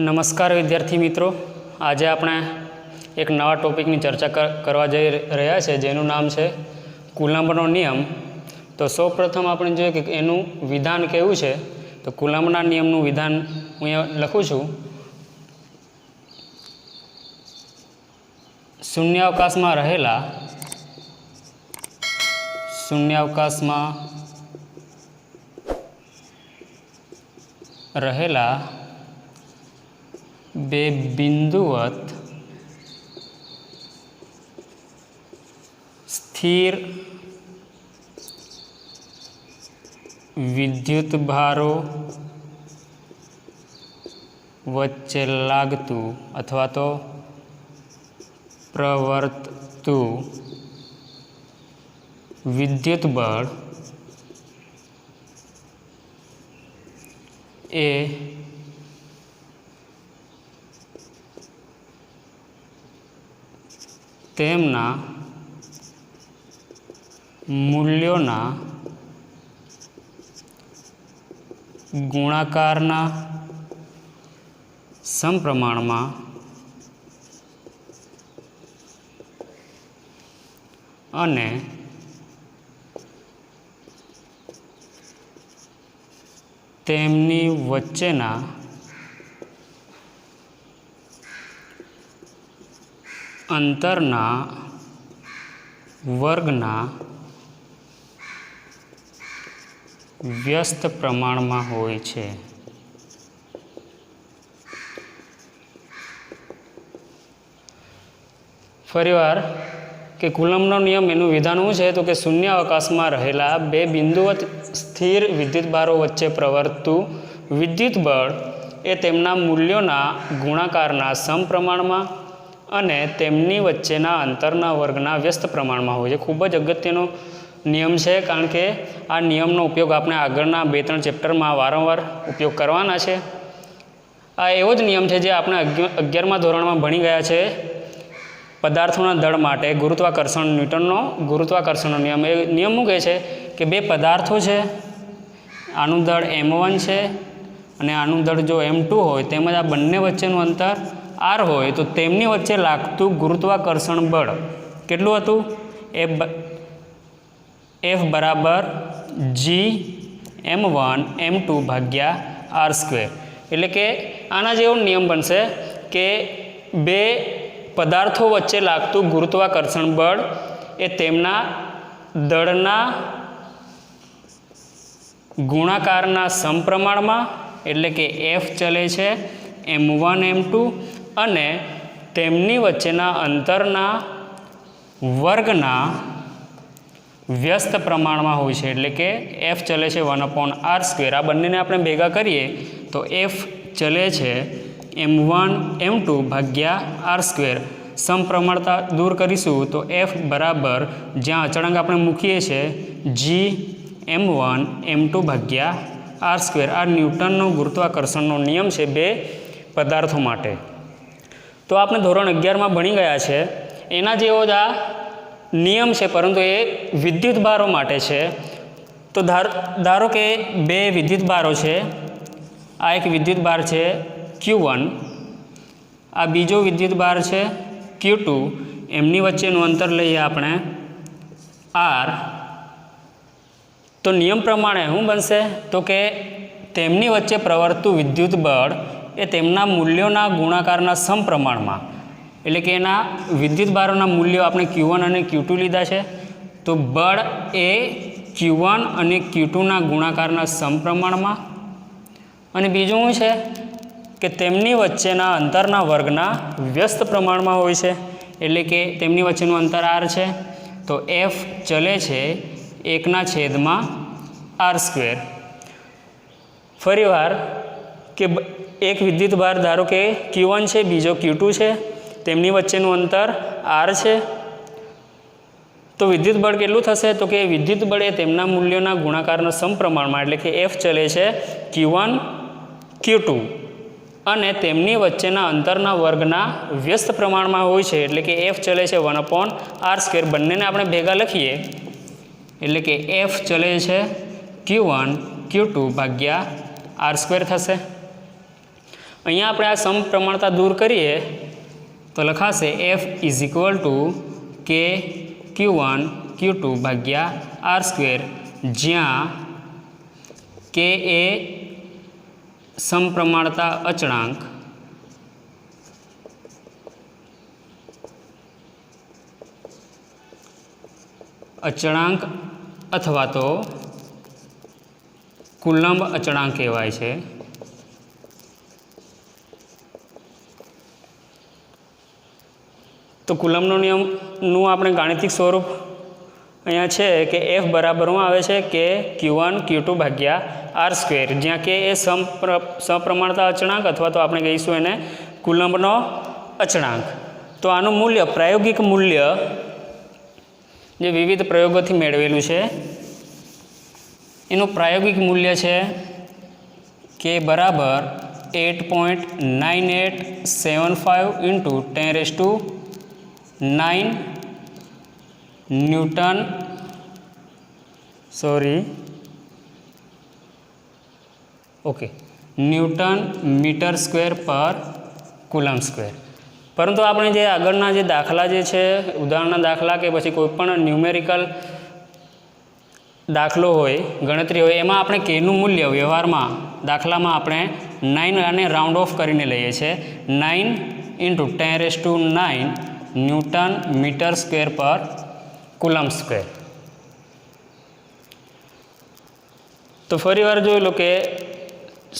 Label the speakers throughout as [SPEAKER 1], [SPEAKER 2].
[SPEAKER 1] નમસ્કાર વિદ્યાર્થી મિત્રો, આજે આપણે એક નવા ટોપિકની ચર્ચા કરવા જઈ રહ્યા છે જેનું નામ છે કુલમ્બનો નિયમ. તો સૌપ્રથમ આપણે જોઈએ કે એનું વિધાન કેવું છે. તો કુલમ્બના નિયમનું વિધાન હું અહીંયા લખું છું. શૂન્યાવકાશમાં રહેલા બે બિંદુવત સ્થિર વિદ્યુતભારો વચ્ચે લાગતું અથવા તો પ્રવર્તતું વિદ્યુત બળ એ તેમના મૂલ્યોના ગુણાકારના સમપ્રમાણમાં અને તેમની વચ્ચેના અંતરના વર્ગના વ્યસ્ત પ્રમાણમાં હોય છે. ફરીવાર કે કુલમ્બનો નિયમ એનું વિધાન શું છે તો કે શૂન્ય અવકાશમાં રહેલા બે બિંદુવત સ્થિર વિદ્યુતભારો વચ્ચે પ્રવર્તતું વિદ્યુત બળ એ તેમના મૂલ્યોના ગુણાકારના સમપ્રમાણમાં અને તેમની વચ્ચેના અંતરના વર્ગના વ્યસ્ત પ્રમાણમાં હોય છે. ખૂબ જ અગત્યનો નિયમ છે, કારણ કે આ નિયમનો ઉપયોગ આપણે આગળના 2-3 ચેપ્ટરમાં વારંવાર ઉપયોગ કરવાના છે. આ એવો જ નિયમ છે જે આપણે 11મા ધોરણમાં ભણી ગયા છે. પદાર્થોના દળ માટે ન્યૂટનનો ગુરુત્વાકર્ષણનો નિયમ. એ નિયમ શું કહે છે કે બે પદાર્થો છે, આનું દળ m1 છે અને આનું દળ જો m2 હોય, તેમજ આ બંને વચ્ચેનું અંતર r હોય તો તેમની વચ્ચે લાગતું ગુરુત્વાકર્ષણ બળ કેટલું હતું? F બરાબર g m1 m2 ભાગ્યા r સ્ક્વેર. એટલે કે આના જેવો નિયમ બનશે કે બે પદાર્થો વચ્ચે લાગતું ગુરુત્વાકર્ષણ બળ એ તેમના દળના ગુણાકારના સમપ્રમાણમાં, એટલે કે F ચલે છે m1 m2 અને તેમની વચ્ચેના અંતરના વર્ગના વ્યસ્ત પ્રમાણમાં હોય છે. એટલે કે F ચલે છે 1/r². આ બંનેને આપણે ભેગા કરીએ તો F ચલે છે m1 m2 ભાગ્યા r². સમપ્રમાણતા દૂર કરીશું તો F બરાબર જ્યાં અચળાંક આપણે મૂકીએ છીએ g m1 m2 ભાગ્યા r². આ ન્યૂટનનો ગુરુત્વાકર્ષણનો નિયમ છે બે પદાર્થો માટે. તો આપણે ધોરણ 11માં ભણી ગયા છે. એના જેવો જ આ નિયમ છે, પરંતુ એ વિદ્યુતભારો માટે છે. તો ધારો કે બે વિદ્યુતભારો છે. આ એક વિદ્યુતભાર છે Q1, આ બીજો વિદ્યુતભાર છે Q2. એમની વચ્ચેનું અંતર લઈએ આપણે r. તો નિયમ પ્રમાણે શું બનશે તો કે તેમની વચ્ચે પ્રવર્તતું વિદ્યુત બળ એ તેમના મૂલ્યોના ગુણાકારના સમપ્રમાણમાં, એટલે કે એના વિદ્યુતભારોના મૂલ્યો આપણે Q1 અને Q2 લીધા છે. તો બળ એ Q1 અને Q2ના ગુણાકારના સમપ્રમાણમાં, અને બીજું શું છે કે તેમની વચ્ચેના અંતરના વર્ગના વ્યસ્ત પ્રમાણમાં હોય છે. એટલે કે તેમની વચ્ચેનું અંતર r છે તો F ચલે છે 1/r². ફરીવાર કે એક વિદ્યુતભાર ધારો કે Q1 છે, બીજો Q2 છે, તેમની વચ્ચેનું અંતર r છે. તો વિદ્યુત બળ કેટલું થશે તો કે વિદ્યુત બળ એ તેમના મૂલ્યોના ગુણાકારના સમપ્રમાણમાં, એટલે કે F ચલે છે Q1 Q2 અને તેમની વચ્ચેના અંતરના વર્ગના વ્યસ્ત પ્રમાણમાં હોય છે. એટલે કે F ચલે છે 1/r². બંનેને આપણે ભેગા લખીએ એટલે કે F ચલે છે Q1 Q2 ભાગ્યા r² થશે. અહીંયા આપણે આ સમપ્રમાણતા દૂર કરીએ તો લખાશે F ઇઝ ઇક્વલ ટુ કે Q1 Q2 ભાગ્યા આર સ્ક્વેર, જ્યાં કે એ સમપ્રમાણતા અચળાંક અથવા તો કુલંબ અચળાંક કહેવાય છે. તો કુલમ્બનો નિયમનું આપણે ગાણિતિક સ્વરૂપ અહીંયા છે કે F બરાબરમાં આવે છે કે Q1 Q2 ભાગ્યા આર સ્ક્વેર, જ્યાં કે એ સમપ્રમાણતા અચળાંક અથવા તો આપણે કહીશું એને કુલંબનો અચળાંક. તો આનું મૂલ્ય, પ્રાયોગિક મૂલ્ય જે વિવિધ પ્રયોગોથી મેળવેલું છે એનું પ્રાયોગિક મૂલ્ય છે કે બરાબર 8.9875 into 10⁹ newton newton metre square પર કુલમ સ્ક્વેર. પરંતુ આપણે જે આગળના જે દાખલા જે છે, ઉદાહરણના દાખલા કે પછી કોઈ પણ ન્યુમેરિકલ દાખલો હોય, ગણતરી હોય, એમાં આપણે કેનું મૂલ્ય વ્યવહારમાં દાખલામાં આપણે 9 આને રાઉન્ડ ઓફ કરીને લઈએ છીએ. 9 ઇન્ટુ 10⁹ ન્યૂટન મીટર સ્ક્વેર પર કુલમ સ્ક્વેર. તો ફરી વાર જોઈ લો કે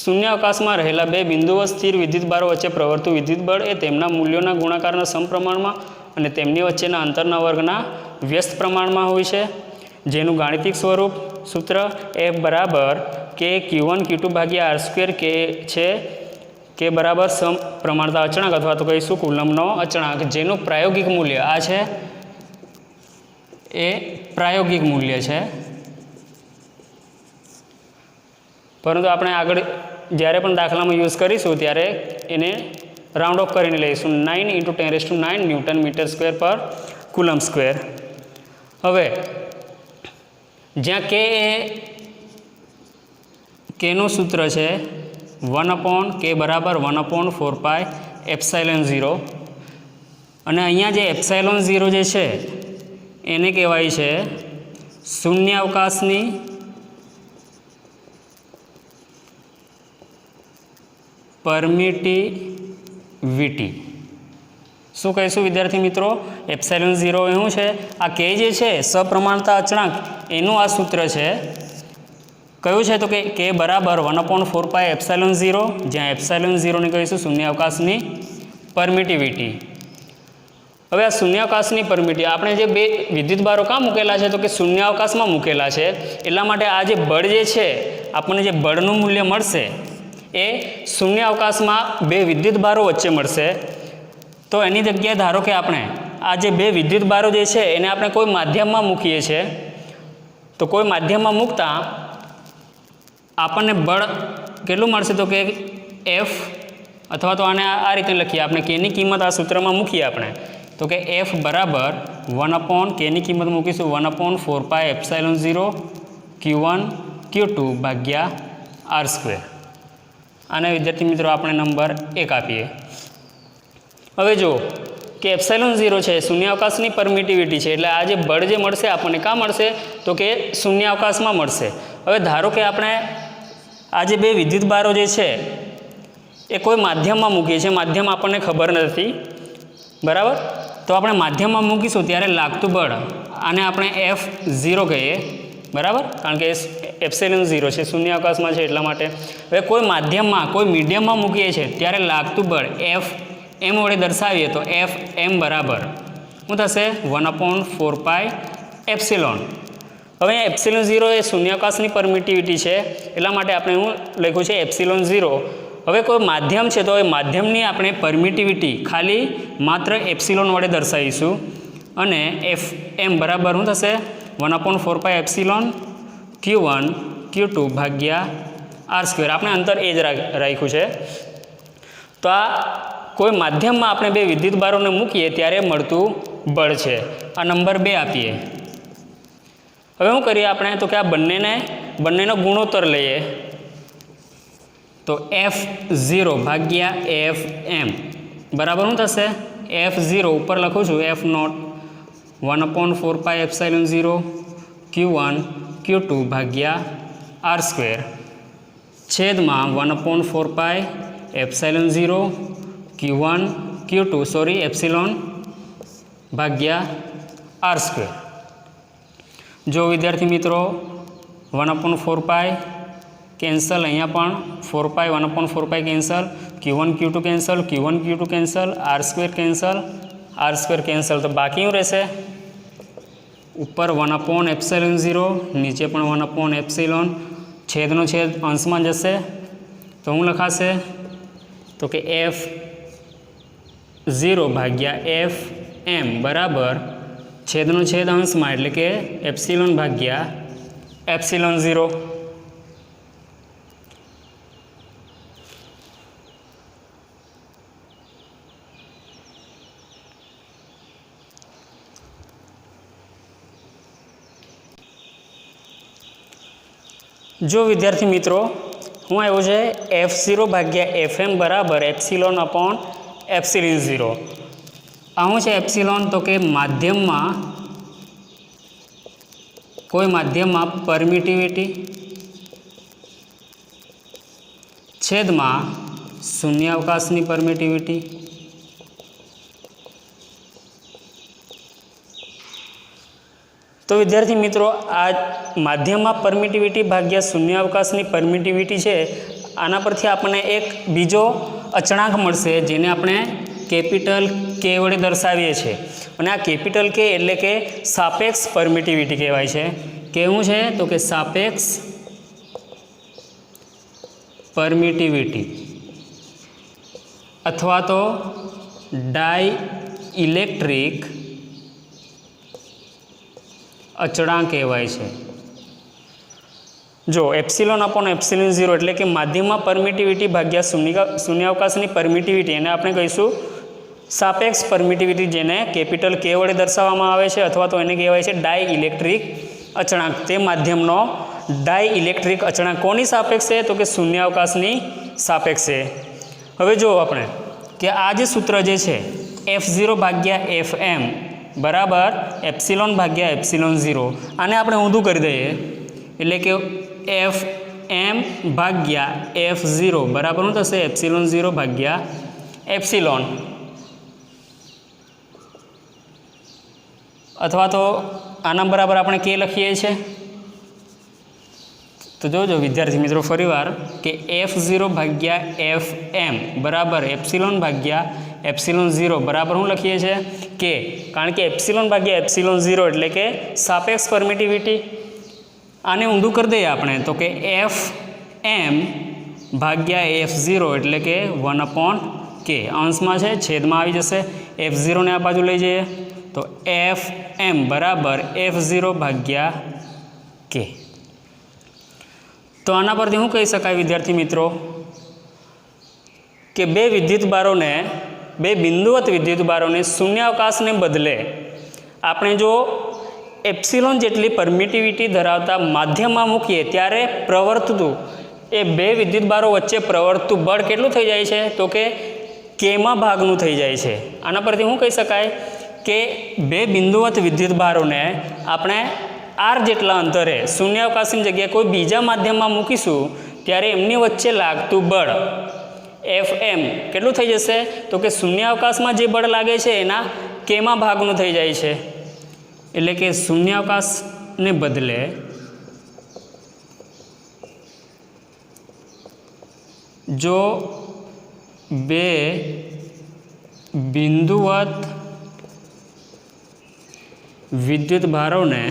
[SPEAKER 1] શૂન્યાવકાશમાં રહેલા બે બિંદુઓ સ્થિર વિદ્યુતભારો વચ્ચે પ્રવર્તું વિદ્યુતબળ એ તેમના મૂલ્યોના ગુણાકારના સમપ્રમાણમાં અને તેમની વચ્ચેના અંતરના વર્ગના વ્યસ્ત પ્રમાણમાં હોય છે, જેનું ગાણિતિક સ્વરૂપ સૂત્ર F બરાબર કે Q1 Q2 ભાગ્યા આર સ્ક્વેર કે છે, કે બરાબર સમપ્રમાણતા અચળાંક અથવા તો કહીશું કુલમ્બનો અચળાંક, જેનું પ્રાયોગિક મૂલ્ય આ છે એ પ્રાયોગિક મૂલ્ય છે. પરંતુ આપણે આગળ જ્યારે પણ દાખલામાં યુઝ કરીશું ત્યારે એને રાઉન્ડ ઓફ કરીને લઈશું. 9 ઇન્ટુ 10⁹ ન્યૂટન મીટર સ્ક્વેર પર કુલમ સ્ક્વેર. હવે જ્યાં કે એ કેનું સૂત્ર છે 1/k બરાબર 1/4πε0, અને અહીંયા જે ε0 જે છે એને કહેવાય છે શૂન્યાવકાશની પરમિટિવિટી. શું કહીશું વિદ્યાર્થી મિત્રો? ε0 એવું છે, આ કે જે છે સપ્રમાણતા અચળાંક એનું આ સૂત્ર છે. કયું છે? તો કે કે બરાબર 1/4πε0, જ્યાં ε0 ને કહીશું શૂન્યાવકાશની પરમિટિવિટી. હવે આ શૂન્યાવકાશની પરમિટિવિટી આપણે જે બે વિદ્યુતભારો કાં મૂકેલા છે? તો કે શૂન્યાવકાશમાં મૂકેલા છે. એટલા માટે આ જે બળ જે છે, આપણને જે બળનું મૂલ્ય મળશે એ શૂન્યાવકાશમાં બે વિદ્યુતભારો વચ્ચે મળશે. તો એની જગ્યાએ ધારો કે આપણે આ જે બે વિદ્યુતભારો જે છે એને આપણે કોઈ માધ્યમમાં મૂકીએ છીએ, તો કોઈ માધ્યમમાં મૂકતા આપણને બળ કેટલું મળશે? તો કે F, અથવા તો આને આ રીતે લખીએ આપણે, કેની કિંમત આ સૂત્રમાં મૂકીએ આપણે, તો કે F બરાબર 1/, કેની કિંમત મૂકીશું 1/4πε0 Q1 Q2 ભાગ્યા આર સ્ક્વેર. આને વિદ્યાર્થી મિત્રો આપણે નંબર 1 આપીએ. હવે જો કે ε0 છે શૂન્યાવકાશની પરમિટિવિટી છે, એટલે આ જે બળ જે મળશે આપણને કાં મળશે? તો કે શૂન્યાવકાશમાં મળશે. હવે ધારો કે આપણે આ જે બે વિદ્યુતભારો જે છે એ કોઈ માધ્યમમાં મૂકીએ છીએ, માધ્યમ આપણને ખબર નથી, બરાબર? તો આપણે માધ્યમમાં મૂકીશું ત્યારે લાગતું બળ, આને આપણે F0 કહીએ, બરાબર? કારણ કે ε0 છે, શૂન્યાવકાશમાં છે એટલા માટે. હવે કોઈ માધ્યમમાં, કોઈ મીડિયમમાં મૂકીએ છીએ ત્યારે લાગતું બળ Fm વડે દર્શાવીએ તો Fm બરાબર શું થશે? 1/4πε. હવે ε0 એ શૂન્યાવકાશની પરમિટિવિટી છે એટલા માટે આપણે હું લખ્યું છે ε0. હવે કોઈ માધ્યમ છે તો એ માધ્યમની આપણે પરમિટિવિટી ખાલી માત્ર એપ્સિલોન વડે દર્શાવીશું, અને Fm બરાબર શું થશે? 1/4πε Q1 Q2 ભાગ્યા આર સ્ક્વેર. આપણે અંતર એ જ રાખ્યું છે. તો આ કોઈ માધ્યમમાં આપણે બે વિદ્યુતભારોને મૂકીએ ત્યારે મળતું બળ છે. આ નંબર 2 આપીએ. હવે શું કરીએ આપણે? તો કે આ બંનેનો ગુણોત્તર લઈએ. તો F0 ભાગ્યા Fm બરાબર શું થશે? F0 ઉપર લખું છું F0 1/4πε0 Q1 Q2 ભાગ્યા R² છેદમાં 1/4πε0 Q1 Q2 એપ્સિલોન ભાગ્યા R². જો વિદ્યાર્થી મિત્રો 1/4π કેન્સલ, અહીંયા પણ 4π 1/4π cancel, Q1 Q2 cancel, Q1 Q2 cancel, R² cancel, R² cancel, તો બાકી શું રહેશે? ઉપર 1/ε0, નીચે પણ 1/ε, છેદનો છેદ અંશમાં જશે તો શું લખાશે? તો કે F0 ભાગ્યા Fm બરાબર છેદનો છેદ અંશમાં એટલે કે એપ્સિલોન ભાગ્યા ε0. જો વિદ્યાર્થી મિત્રો શું આવ્યું છે? F0 ભાગ્યા Fm બરાબર એપ્સિલોન અપોન ε0. આ શું છે એપ્સિલોન? તો કે માધ્યમમાં કોઈ માધ્યમમાં પરમિટિવિટી છેદમાં શૂન્યાવકાશની પરમિટિવિટી. તો વિદ્યાર્થી મિત્રો આ માધ્યમમાં પરમિટિવિટી ભાગ્યા શૂન્યાવકાશની પરમિટિવિટી છે, આના પરથી આપણને એક બીજો અચળાંક મળશે જેને આપણે કેપિટલ કે વડે દર્શાવીએ છીએ. અને આ કેપિટલ કે એટલે કે સાપેક્ષ પરમિટિવિટી કહેવાય છે. કેવું છે? તો કે સાપેક્ષ પરમિટિવિટી અથવા તો ડાઇઇલેક્ટ્રિક અચળાંક કહેવાય છે. જો એપ્સિલોન અપોન ε0 એટલે કે માધ્યમમાં પરમિટિવિટી ભાગ્યા શૂન્યાવકાશની પરમિટિવિટી, એને આપણે કહીશું સાપેક્ષ પરમિટિવિટી, જેને કેપિટલ કે વડે દર્શાવવામાં આવે છે અથવા તો એને કહેવાય છે ડાઇઇલેક્ટ્રિક અચળાંક. તે માધ્યમનો ડાઇઇલેક્ટ્રિક અચળાંક કોની સાપેક્ષે? તો કે શૂન્યાવકાશની સાપેક્ષે. હવે જો આપણે કે આ જે સૂત્ર જે છે F0 ભાગ્યા Fm બરાબર એપ્સિલોન ભાગ્યા ε0, આને આપણે ઊંધું કરી દઈએ એટલે કે Fm ભાગ્યા F0 બરાબર શું થશે? ε0 ભાગ્યા એપ્સિલોન. અથવા તો આના બરાબર આપણે કે લખીએ છીએ. તો જોજો વિદ્યાર્થી મિત્રો ફરીવાર કે F0 ભાગ્યા Fm બરાબર એપ્સિલોન ભાગ્યા ε0 બરાબર શું લખીએ છીએ? કે, કારણ કે એપ્સિલોન ભાગ્યા ε0 એટલે કે સાપેક્ષ પરમિટિવિટી. આને ઊંધું કરી દઈએ આપણે તો કે Fm ભાગ્યા F0 એટલે કે 1/k અંશમાં છે, છેદમાં આવી જશે. F0 ને આ બાજુ લઈ જઈએ તો Fm બરાબર F0 ભાગ્યા k. તો આના પરથી શું કહી શકાય વિદ્યાર્થી મિત્રો? કે બે બિંદુવત વિદ્યુતભારોને શૂન્યાવકાશને બદલે આપણે જો એપ્સિલોન જેટલી પરમિટિવિટી ધરાવતા માધ્યમમાં મૂકીએ ત્યારે પ્રવર્તતું એ બે વિદ્યુતભારો વચ્ચે પ્રવર્તતું બળ કેટલું થઈ જાય છે? તો કે કેમાં ભાગનું થઈ જાય છે. આના પરથી શું કહી શકાય કે બે બિંદુવત વિદ્યુતભારોને આપણે r જેટલા અંતરે શૂન્યાવકાશની જગ્યાએ કોઈ બીજા માધ્યમમાં મૂકીશું ત્યારે એમની વચ્ચે લાગતું બળ Fm કેટલું થઈ જશે? તો કે શૂન્યાવકાશમાં જે બળ લાગે છે એના કેમાં ભાગનું થઈ જાય છે. એટલે કે શૂન્યાવકાશને બદલે જો બે બિંદુવત વિદ્યુતભારોને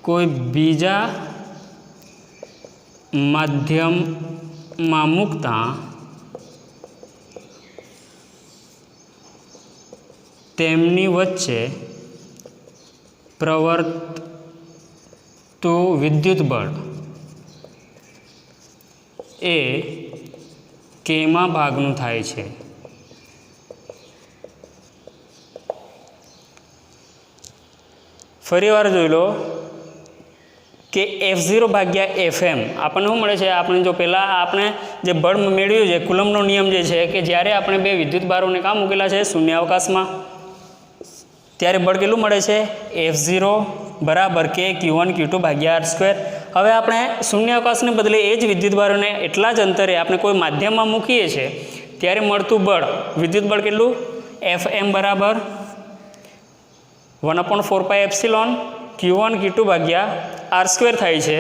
[SPEAKER 1] કોઈ બીજા માધ્યમમાં મૂકતા તેમની વચ્ચે પ્રવર્તતું વિદ્યુતબળ એ કેમાં ભાગનું થાય છે. ફરીવાર જોઈ લો કે F0 ભાગ્યા FM આપણને શું મળે છે? આપણે જો પહેલાં આપણે જે બળ મેળવ્યું છે, કુલમ્બનો નિયમ જે છે કે જ્યારે આપણે બે વિદ્યુત ભારોને કાં મૂકેલા છે શૂન્યાવકાશમાં, ત્યારે બળ કેટલું મળે છે? F0 બરાબર કે Q1 Q2 ભાગ્યા R². હવે આપણે શૂન્યાવકાશને બદલે એ જ વિદ્યુત ભારોને એટલા જ અંતરે આપણે કોઈ માધ્યમમાં મૂકીએ છીએ ત્યારે મળતું બળ, વિદ્યુત બળ કેટલું? Fm બરાબર 1/4πε Q1 Q2 ભાગ્યા R² થાય છે.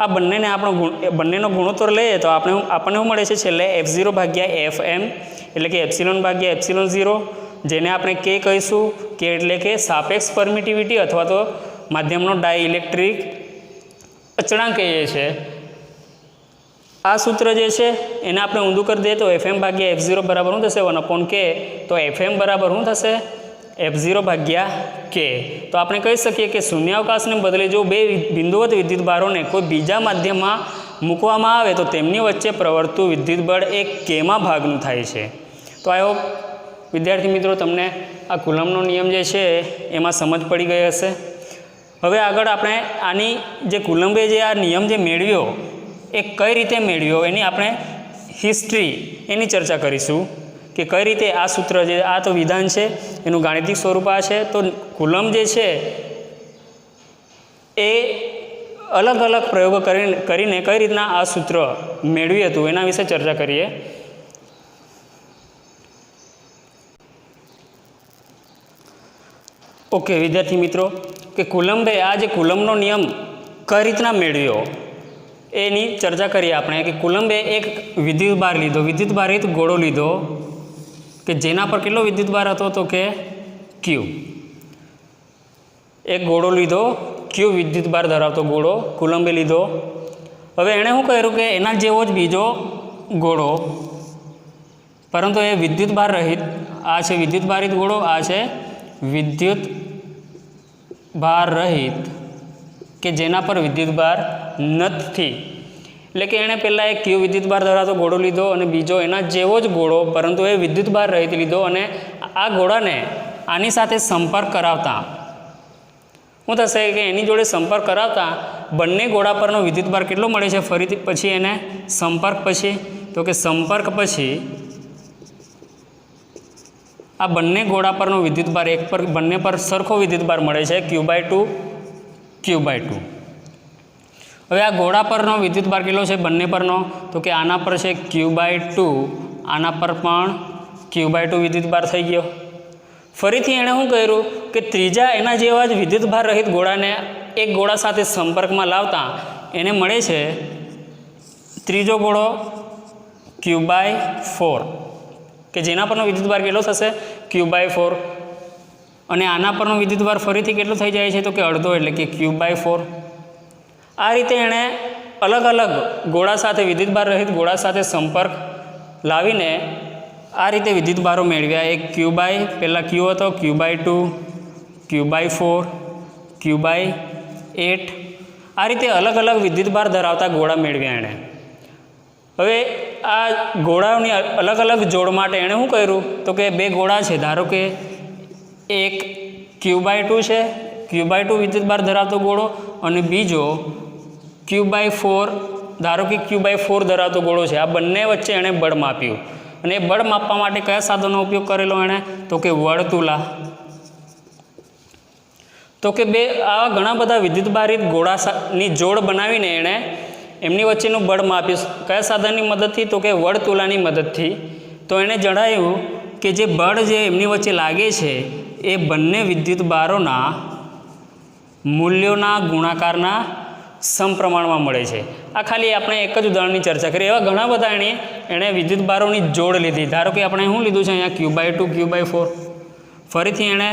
[SPEAKER 1] આ બંનેને આપણો બંનેનો ગુણોત્તર લઈએ તો આપણને શું મળે છે છેલ્લે? F0 ભાગ્યા Fm એટલે કે એપ્સિલોન ભાગ્યા એપ્સિલોન 0, જેને આપણે K કહીશું. K એટલે કે સાપેક્ષ પરમિટિવિટી અથવા તો માધ્યમનો ડાઇલેક્ટ્રિક અચળાંક કહીએ છીએ. આ સૂત્ર જે છે એને આપણે ઊંધું કરી દઈએ તો Fm ભાગ્યા F0 બરાબર શું થશે? 1/K. તો Fm બરાબર શું થશે? F0 ભાગ્યા K. તો આપણે કહી શકીએ કે શૂન્યાવકાશને બદલે જો બે બિંદુવત વિદ્યુત ભારોને કોઈ બીજા માધ્યમમાં મૂકવામાં આવે તો તેમની વચ્ચે પ્રવર્તતું વિદ્યુત બળ એ Kમાં ભાગનું થાય છે. તો આઈ હોપ વિદ્યાર્થી મિત્રો તમને આ કુલમ્બનો નિયમ જે છે એમાં સમજ પડી ગઈ હશે. હવે આગળ આપણે આની જે કુલમ્બે જે આ નિયમ જે મેળવ્યો એ કઈ રીતે મેળવ્યો એની આપણે હિસ્ટ્રી એની ચર્ચા કરીશું કે કઈ રીતે આ સૂત્ર જે આ તો વિધાન છે એનું ગાણિતિક સ્વરૂપ આ છે. તો કુલમ્બ જે છે એ અલગ અલગ પ્રયોગો કરીને કઈ રીતના આ સૂત્ર મેળવ્યું હતું એના વિશે ચર્ચા કરીએ. ઓકે વિદ્યાર્થી મિત્રો, કે કુલમ્બે આ જે કુલમ્બનો નિયમ કઈ રીતના મેળવ્યો એની ચર્ચા કરીએ આપણે. કે કુલમ્બે એક વિદ્યુત ભાર લીધો, વિદ્યુત ભારિત ગોળો લીધો કે જેના પર કેટલો વિદ્યુત ભાર હતો? તો કે Q. એક ગોળો લીધો, Q વિદ્યુત ભાર ધરાવતો ગોળો કુલમ્બે લીધો. હવે એણે શું કર્યું કે એના જેવો જ બીજો ગોળો, પરંતુ એ વિદ્યુત ભાર રહિત, આ છે વિદ્યુત ભારિત ગોળો, આ છે વિદ્યુત ભાર રહિત કે જેના પર વિદ્યુત ભાર નથી. એટલે કે એણે પહેલાં એક Q વિદ્યુત ભાર ધરાવતો ગોળો લીધો અને બીજો એના જેવો જ ગોળો પરંતુ એ વિદ્યુત ભાર રહિત લીધો અને આ ગોળાને આની સાથે સંપર્ક કરાવતા શું થશે કે એની જોડે સંપર્ક કરાવતા બંને ગોળા પરનો વિદ્યુત ભાર કેટલો મળે છે? ફરીથી પછી એને સંપર્ક પછી, તો કે સંપર્ક પછી આ બંને ગોળા પરનો વિદ્યુત ભાર એક પર બંને પર સરખો વિદ્યુત ભાર મળે છે Q/2 Q/2. હવે આ ગોળા પરનો વિદ્યુત ભાર કેટલો છે બંને પરનો? તો કે આના પર છે Q/2, આના પર પણ Q/2 વિદ્યુત ભાર થઈ ગયો. ફરીથી એણે શું કર્યું કે ત્રીજા એના જેવા જ વિદ્યુત ભાર રહિત ગોળાને એક ગોળા સાથે સંપર્કમાં લાવતા એને મળે છે ત્રીજો ગોળો Q/4 કે જેના પરનો વિદ્યુત ભાર કેટલો થશે? Q/4. અને આના પરનો વિદ્યુત ભાર ફરીથી કેટલો થઈ જાય છે? તો કે અડધો એટલે કે Q/4. આ રીતે એણે અલગ અલગ ગોળા સાથે વિદ્યુત ભાર રહિત ગોળા સાથે સંપર્ક લાવીને આ રીતે વિદ્યુત ભારો મેળવ્યા. એક પહેલાં Q હતો, Q/2, Q/4, Q/8. આ રીતે અલગ અલગ વિદ્યુત ભાર ધરાવતા ગોળા મેળવ્યા એણે. હવે આ ગોળાઓની અલગ અલગ જોડ માટે એણે શું કર્યું? તો કે બે ગોળા છે, ધારો કે એક Q/2 છે, Q/2 વિદ્યુત ભાર ધરાવતો ગોળો, અને બીજો Q/4, ધારો કે Q/4 ધરાવતો ગોળો છે. આ બંને વચ્ચે એણે બળ માપ્યું અને એ બળ માપવા માટે કયા સાધનનો ઉપયોગ કરેલો એણે? તો કે વર્તુલા. તો કે બે આવા ઘણા બધા વિદ્યુત ભારિત ગોળાની જોડ બનાવીને એણે એમની વચ્ચેનું બળ માપ્યું. કયા સાધનની મદદથી? તો કે વર્તુલાની મદદથી. તો એણે જણાવ્યું કે જે બળ જે એમની વચ્ચે લાગે છે એ બંને વિદ્યુત ભારોના મૂલ્યોના ગુણાકારના સમપ્રમાણમાં મળે છે. આ ખાલી આપણે એક જ ઉદાહરણની ચર્ચા કરી. એવા ઘણા બધા એણે વિદ્યુત ભારોની જોડ લીધી. ધારો કે આપણે શું લીધું છે અહીંયા? Q/2 Q/4. ફરીથી એણે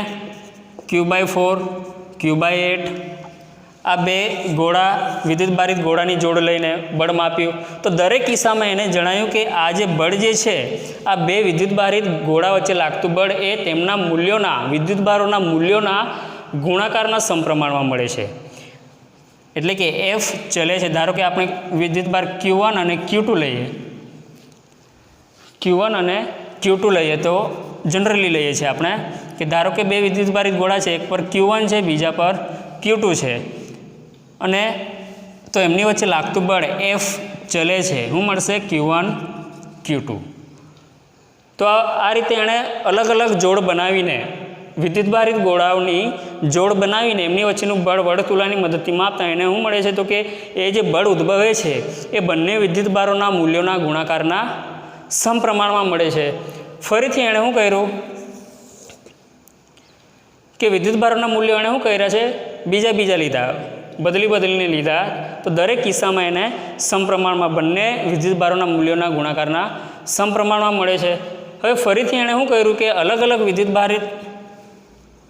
[SPEAKER 1] Q/4 Q/8 આ બે ગોળા વિદ્યુત ભારિત ગોળાની જોડ લઈને બળ માપ્યું. તો દરેક કિસ્સામાં એને જણાવ્યું કે આ જે બળ જે છે આ બે વિદ્યુત ભારિત ગોળા વચ્ચે લાગતું બળ એ તેમના મૂલ્યોના વિદ્યુત ભારોના મૂલ્યોના ગુણાકારના સમપ્રમાણમાં મળે છે. એટલે કે F ચલે છે. ધારો કે આપણે વિદ્યુત ભાર Q1 અને Q2 લઈએ, Q1 અને Q2 લઈએ તો જનરલી લઈએ છીએ આપણે કે ધારો કે બે વિદ્યુત ભારિત ગોળા છે, એક પર Q1 છે, બીજા પર Q2 છે, અને તો એમની વચ્ચે લાગતું બળ એફ ચલે છે, શું મળશે? Q1 Q2. તો આ રીતે એણે અલગ અલગ જોડ બનાવીને વિદ્યુતભારિત ગોળાઓની જોડ બનાવીને એમની વચ્ચેનું બળ વર્તુળાની મદદથી માપતા એને શું મળે છે? તો કે એ જે બળ ઉદ્ભવે છે એ બંને વિદ્યુતભારોના મૂલ્યોના ગુણાકારના સમપ્રમાણમાં મળે છે. ફરીથી એણે શું કર્યું કે વિદ્યુતભારોના મૂલ્યો એણે શું કર્યા છે? બીજા લીધા, બદલીને લીધા. તો દરેક કિસ્સામાં એને સમપ્રમાણમાં બંને વિદ્યુતભારોના મૂલ્યોના ગુણાકારના સમપ્રમાણમાં મળે છે. હવે ફરીથી એણે શું કર્યું કે અલગ અલગ વિદ્યુતભારિત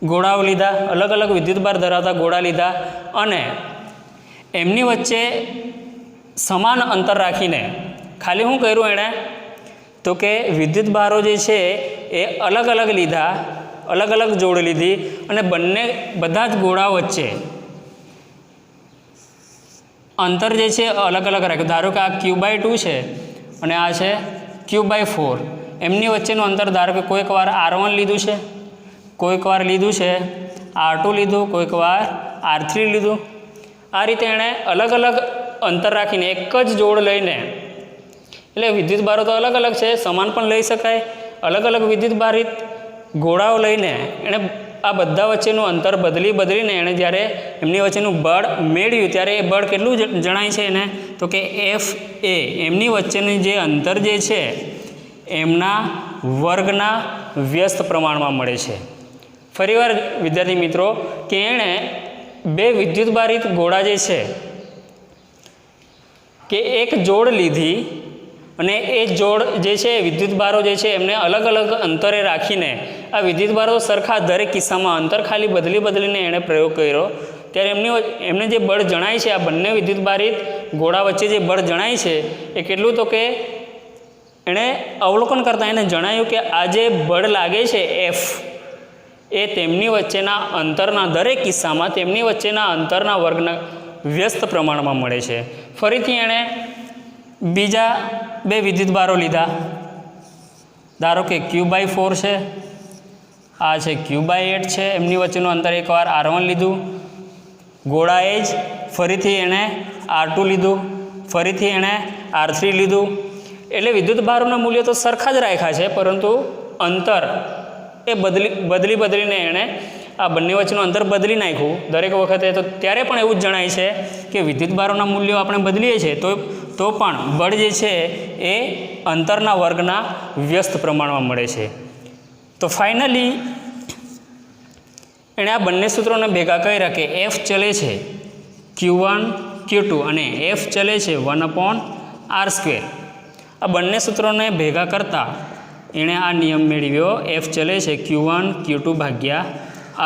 [SPEAKER 1] ગોળાઓ લીધા, અલગ અલગ વિદ્યુતભાર ધરાવતા ગોળા લીધા અને એમની વચ્ચે સમાન અંતર રાખીને ખાલી શું કર્યું એણે? તો કે વિદ્યુતભારો જે છે એ અલગ અલગ લીધા, અલગ અલગ જોડ લીધી અને બધા જ ગોળાઓ વચ્ચે અંતર જે છે અલગ અલગ રાખ્યું. ધારો કે આ Q/2 છે અને આ છે Q/4. એમની વચ્ચેનું અંતર ધારો કે કોઈક વાર R1 લીધું છે, કોઈક વાર લીધું છે R2 લીધું, કોઈક વાર R3 લીધું. આ રીતે એણે અલગ અલગ અંતર રાખીને એક જ જોડ લઈને, એટલે વિદ્યુતભારો તો અલગ અલગ છે, સમાન પણ લઈ શકાય, અલગ અલગ વિદ્યુતભારિત ગોળાઓ લઈને એણે આ બધા વચ્ચેનું અંતર બદલીને એણે જ્યારે એમની વચ્ચેનું બળ મેળવ્યું ત્યારે એ બળ કેટલું જણાય છે એને? તો કે F એ એમની વચ્ચેનું જે અંતર જે છે એમના વર્ગના વ્યસ્ત પ્રમાણમાં મળે છે. ફરીવાર વિદ્યાર્થી મિત્રો કે એણે બે વિદ્યુતભારિત ગોળા જે છે કે એક જોડ લીધી અને એ જોડ જે છે વિદ્યુતભારો જે છે એમને અલગ અલગ અંતરે રાખીને આ વિદ્યુતભારો સરખા દરેક કિસ્સામાં અંતર ખાલી બદલીને એણે પ્રયોગ કર્યો ત્યારે એમને જે બળ જણાય છે આ બંને વિદ્યુતભારિત ગોળા વચ્ચે જે બળ જણાય છે એ કેટલું? તો કે એણે અવલોકન કરતાં એને જણાયું કે આ જે બળ લાગે છે F એ તેમની વચ્ચેના અંતરના દરેક કિસ્સામાં તેમની વચ્ચેના અંતરના વર્ગના વ્યસ્ત પ્રમાણમાં મળે છે. ફરીથી એણે બીજા બે વિદ્યુતભારો લીધા. ધારો કે Q/4 છે, આ છે Q/8 છે. એમની વચ્ચેનું અંતર એકવાર R1 લીધું, ગોળાએ જ ફરીથી એણે R2 લીધું, ફરીથી એણે R3 લીધું. એટલે વિદ્યુતભારોના મૂલ્યો તો સરખા જ રાખ્યા છે, પરંતુ અંતર એ બદલીને એણે આ બંને વચ્ચેનું અંતર બદલી નાખ્યું દરેક વખતે. તો ત્યારે પણ એવું જ જણાય છે કે વિદ્યુતભારોના મૂલ્યો આપણે બદલીએ છીએ તો પણ બળ જે છે એ અંતરના વર્ગના વ્યસ્ત પ્રમાણમાં મળે છે. તો ફાઇનલી એણે આ બંને સૂત્રોને ભેગા કર્યા કે F ચલે છે Q1 Q2 અને F ચલે છે 1/r². આ બંને સૂત્રોને ભેગા કરતાં એણે આ નિયમ મેળવ્યો F ચલે છે Q1 Q2 ભાગ્યા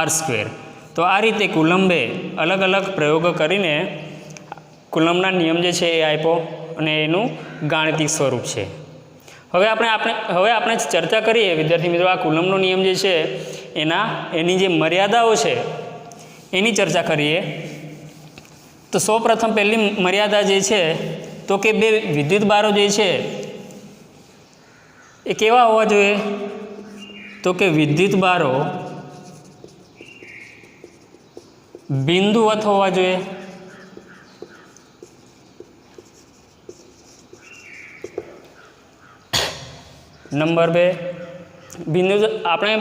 [SPEAKER 1] r². તો આ રીતે કુલંબે અલગ અલગ પ્રયોગો કરીને કુલંબના નિયમ જે છે એ આપ્યો અને એનું ગાણિતિક સ્વરૂપ છે. હવે આપણે ચર્ચા કરીએ વિદ્યાર્થી મિત્રો આ કુલંબનો નિયમ જે છે એની જે મર્યાદાઓ છે એની ચર્ચા કરીએ. તો સૌપ્રથમ પહેલી મર્યાદા જે છે તો કે બે વિદ્યુતભારો જે છે એ કેવા હોવા જોઈએ? તો કે વિદ્યુતભારો બિંદુવત હોવા જોઈએ. નંબર 2 બિંદુ આપણે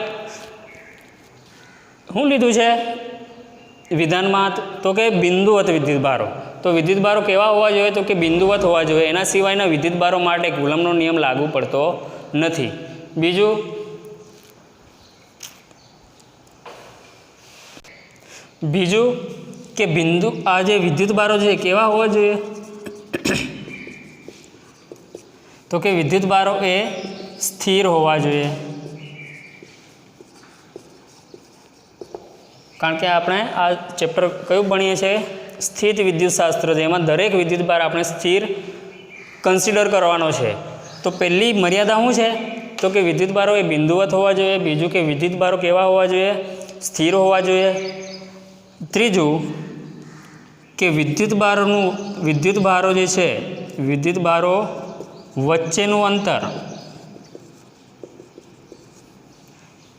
[SPEAKER 1] શું લીધું છે વિધાનમાં? તો કે બિંદુવત વિદ્યુતભારો. તો વિદ્યુતભારો કેવા હોવા જોઈએ? તો કે બિંદુવત હોવા જોઈએ. એના સિવાયના વિદ્યુતભારો માટે કુલંબનો નિયમ લાગુ પડતો નથી. બીજું કે આ જે વિદ્યુતભારો છે કેવા હોવા જોઈએ? તો કે વિદ્યુતભારો એ સ્થિર હોવા જોઈએ. કારણ કે આપણે આ ચેપ્ટર કયું ભણીએ છીએ? સ્થિત વિદ્યુતશાસ્ત્ર. જેમાં દરેક વિદ્યુતભાર આપણે સ્થિર કન્સિડર કરવાનો છે. તો પહેલી મર્યાદા શું છે? તો કે વિદ્યુતભારો એ બિંદુવત હોવા જોઈએ. બીજું કે વિદ્યુતભારો કેવા હોવા જોઈએ? સ્થિર હોવા જોઈએ. ત્રીજું કે વિદ્યુતભારો જે છે વિદ્યુતભારો વચ્ચેનું અંતર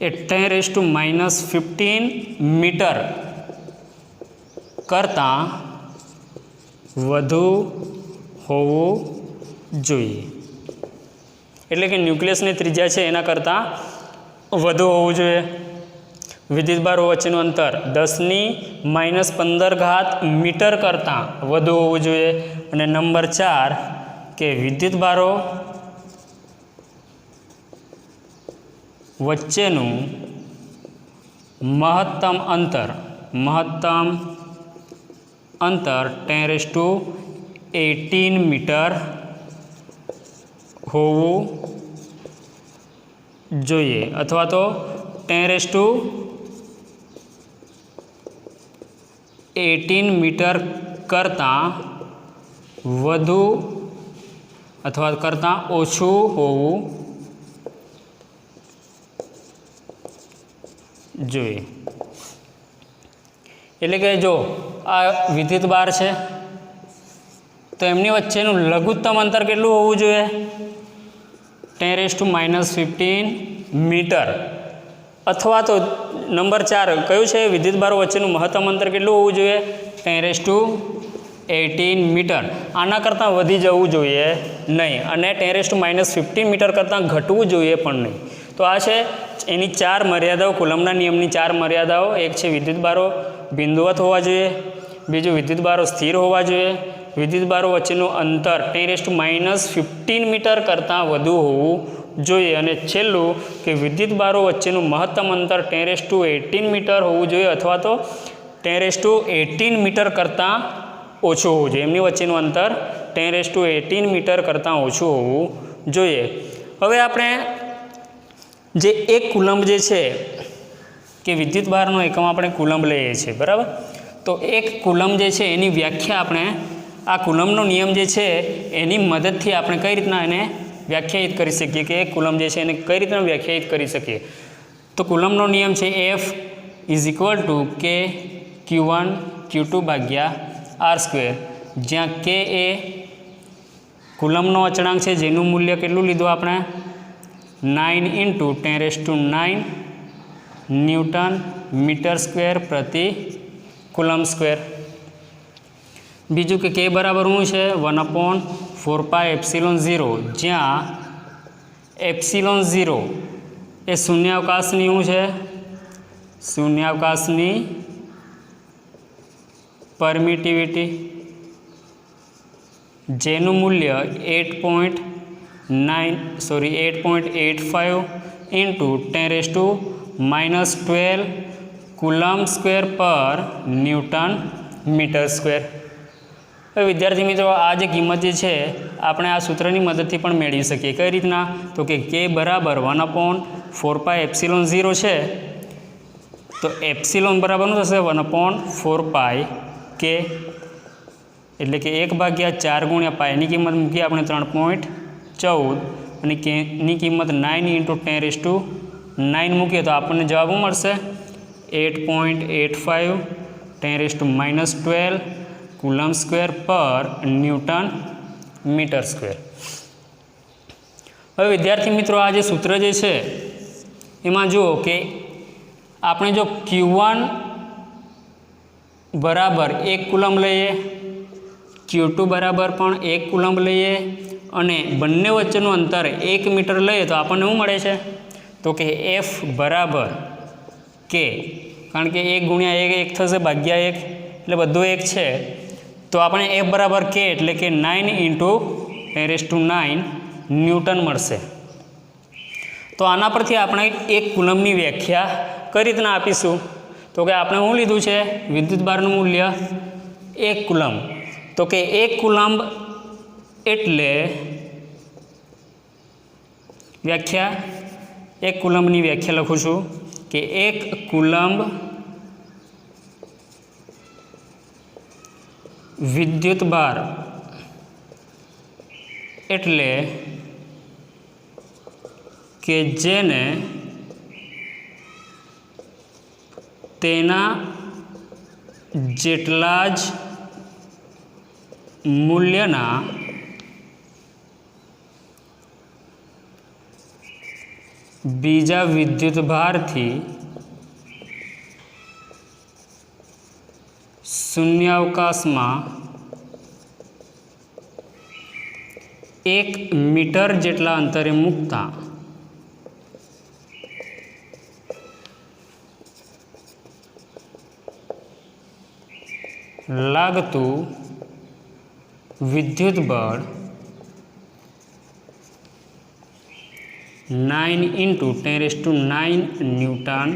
[SPEAKER 1] એ 10⁻⁻15 મીટર કરતાં વધુ હોવું જોઈએ, એટલે કે ન્યુક્લિયસની ત્રિજ્યા છે એના કરતાં વધુ હોવું જોઈએ. વિદ્યુતભારો વચ્ચેનું અંતર 10⁻15 મીટર કરતાં વધુ હોવું જોઈએ. અને નંબર 4 કે વિદ્યુતભારો વચ્ચેનું મહત્તમ અંતર 10⁻18 મીટર હોવું જોઈએ, અથવા તો 10⁻18 મીટર કરતાં વધુ અથવા કરતાં ઓછું હોવું જોઈએ. એટલે કે જો આ વિદ્યુત બાર છે તો એમની વચ્ચેનું લઘુત્તમ અંતર કેટલું હોવું જોઈએ? 10⁻15 મીટર. અથવા તો નંબર 4 કયું છે? વિદ્યુત બારો વચ્ચેનું મહત્તમ અંતર કેટલું હોવું જોઈએ? 10⁻18 મીટર. આના કરતાં વધી જવું જોઈએ નહીં, અને 10⁻15 મીટર કરતાં ઘટવું જોઈએ પણ નહીં. તો આ છે એની 4 મર્યાદાઓ, કુલમના નિયમની 4 મર્યાદાઓ. એક છે વિદ્યુતભારો બિંદુવત હોવા જોઈએ, બીજું વિદ્યુતભારો સ્થિર હોવા જોઈએ, વિદ્યુતભારો વચ્ચેનું અંતર 10⁻15 મીટર કરતાં વધુ હોવું જોઈએ, અને છેલ્લું કે વિદ્યુતભારો વચ્ચેનું મહત્તમ અંતર 10⁻18 મીટર હોવું જોઈએ, અથવા તો 10⁻18 મીટર કરતાં ઓછું હોવું જોઈએ. એમની વચ્ચેનું અંતર 10⁻18 મીટર કરતાં ઓછું હોવું જોઈએ. હવે આપણે જે એક કુલંબ જે છે કે વિદ્યુતભારનો એકમ આપણે કુલંબ લઈએ છીએ, બરાબર? તો એક કુલંબ જે છે એની વ્યાખ્યા આપણે આ કુલંબનો નિયમ જે છે એની મદદથી આપણે કઈ રીતના એને વ્યાખ્યાયિત કરી શકીએ, કે એક કુલંબ જે છે એને કઈ રીતના વ્યાખ્યાયિત કરી શકીએ. તો કુલંબનો નિયમ છે F = K Q1 Q2 / R², જ્યાં K એ કુલંબનો અચળાંક છે, જેનું મૂલ્ય કેટલું લીધું આપણે? 9 × 10⁹ ન્યૂટન મીટર સ્ક્વેર પ્રતિ કુલંબ સ્ક્વેર. બીજું કે K બરાબર શું છે? 1/4πε0, જ્યાં ε0 એ શૂન્યાવકાશની શું છે? શૂન્યાવકાશની પરમિટિવિટી, જેનું મૂલ્ય 8.85 × 10⁻12 કુલંબ સ્ક્વેર પર ન્યૂટન મીટર સ્ક્વેર. હવે વિદ્યાર્થી મિત્રો, આ જે કિંમત જે છે આપણે આ સૂત્રની મદદથી પણ મેળવી શકીએ. કઈ રીતના? તો કે K બરાબર 1/4πε0 છે, તો એપ્સિલોન બરાબર શું થશે? 1/4π K, એટલે કે 1/4 × π. એની કિંમત મૂકીએ આપણે 3.14, અને Kની કિંમત 9 × 10⁹ મૂકીએ તો આપણને જવાબ શું મળશે? 8.85 × 10⁻12 કુલંબ સ્ક્વેર પર ન્યૂટન મીટર સ્ક્વેર. હવે વિદ્યાર્થી મિત્રો, આ જે સૂત્ર જે છે એમાં જુઓ કે આપણે જો Q1 બરાબર 1 કુલંબ લઈએ, Q2 બરાબર પણ 1 કુલંબ લઈએ, અને બંને વચ્ચેનું અંતર 1 મીટર લઈએ તો આપણને શું મળે છે? તો કે F બરાબર K, કારણ કે 1 × 1 થશે, ભાગ્યા 1 એટલે બધું 1 છે, તો આપણે F બરાબર K એટલે કે 9 × 10⁹ ન્યૂટન મળશે. તો આના પરથી આપણે એક કુલંબની વ્યાખ્યા કઈ રીતના આપીશું? તો કે આપણે શું લીધું છે? વિદ્યુતભારનું મૂલ્ય 1 કુલંબ. તો કે 1 કુલંબ એટલે વ્યાખ્યા, 1 કુલંબની વ્યાખ્યા લખું છું કે 1 કુલંબ વિદ્યુતભાર એટલે કે જેને તેના જેટલા જ મૂલ્યના બીજા વિદ્યુતભારથી શૂન્યાવકાશમાં 1 મીટર જેટલા અંતરે મૂકતા લાગતું વિદ્યુત બળ 9 × 10⁹ ન્યૂટન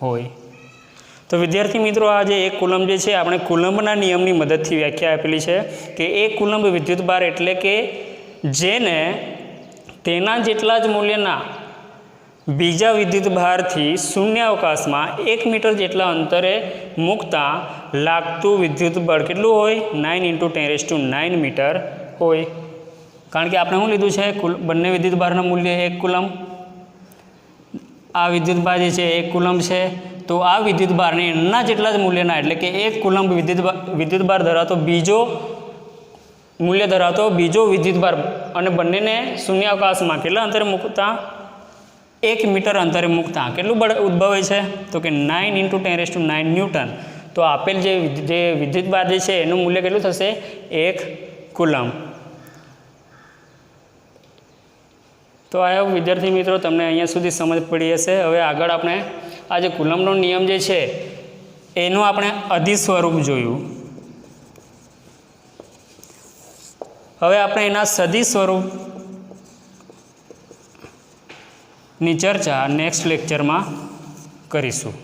[SPEAKER 1] હોય। તો વિદ્યાર્થી મિત્રો આ જે 1 કુલમ્બ જે છે આપણે કુલમ્બના નિયમની મદદથી વ્યાખ્યા આપેલી છે કે 1 કુલમ્બ વિદ્યુત ભાર એટલે કે જેને તેના જેટલા જ મૂલ્યના બીજા વિદ્યુત ભારથી શૂન્યાવકાશમાં 1 મીટર જેટલા અંતરે મૂકતા લાગતું વિદ્યુત બળ કેટલું હોય? 9 × 10⁹ મીટર હોય। કારણ કે આપણે શું લીધું છે? બંને વિદ્યુત ભારના મૂલ્ય 1 કુલમ્બ, આ વિદ્યુત ભાર જે છે 1 કુલમ્બ છે, તો આ વિદ્યુત ભારને એના જેટલા જ મૂલ્યના એટલે કે 1 કુલમ્બ વિદ્યુત ભાર ધરાવતો મૂલ્ય ધરાવતો બીજો વિદ્યુત ભાર અને બંનેને શૂન્યાવકાશમાં કેટલા અંતરે મૂકતા? 1 મીટર અંતરે મૂકતા કેટલું બળ ઉદ્ભવે છે? તો કે 9 × 10⁹ ન્યૂટન। તો આપેલ જે વિદ્યુત ભાર જે છે એનું મૂલ્ય કેટલું થશે? 1 કુલમ્બ। તો આ વિદ્યાર્થી મિત્રો તમને અહીંયા સુધી સમજ પડી હશે। હવે આગળ આપણે આ જે કુલમ્બનો નિયમ જે છે એનું આપણે અધિ સ્વરૂપ જોયું। હવે આપણે એના સદી સ્વરૂપની ચર્ચા નેક્સ્ટ લેક્ચરમાં કરીશું।